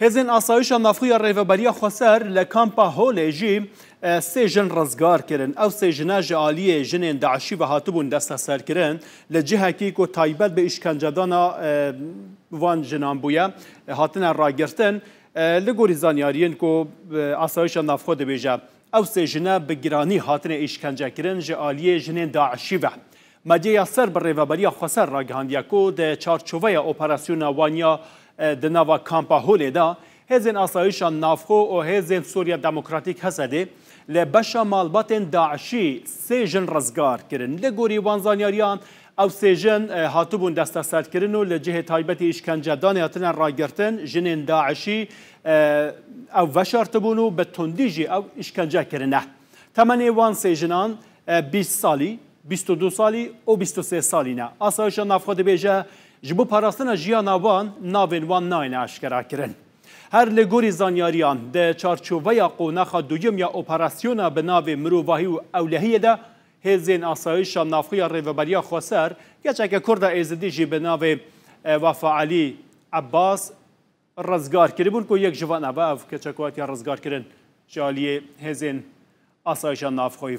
هزین آسایش نافخوی ریوبری خسر لکامپا هولی جی سه جن رزگار کرن او سه جناج عالی جنین داعشی و هاتبون دست سر کرن لجهه کی کو تایبت به اشکنجدانا وان جنان بویا هاتن راگرتن لگوری زانیارین کو آسایش نافخو دبیجه او سه جنا بگرانی هاتن اشکنجه کرن جعالی جنین داعشی و مجیه سر بر ریوبری خسر راگهاندیا کو ده چارچوبه اپراسیون وانیا دنوا کامپا هولی دا هزین آسایش نافخو و هزین سوریا دموکراتیک هسده لبشا مالباتن داعشی سه جن رزگار کرن لگوری وانزانیاریان او سه جن هاتوبون دسته سر کرن و لجه تایبتی اشکنجه دانی هاتنن راگرتن جنین داعشی او وشارتبونو به تندیجی او اشکنجه کرنه تمنی وان سه جنان 20 سالی 22 سالی و 23 سالی نه آسایش نافخو دبیجه جبو پاراستنا جیانا وان ناوین وان ناین اشکرا کرن هر لگوری زانیاریان ده چارچوبه یا قوناخا دویم یا اپراسیونا به ناو مروواهی و اولهیه ده هزین آسایش نافخوی ریوبری خسر گچک کرد ایزدی جی به ناو وفا علی عباس رزگار کربون که یک جوان اوه گچکواتی رزگار کرن جالی هزین آسایش نافخوی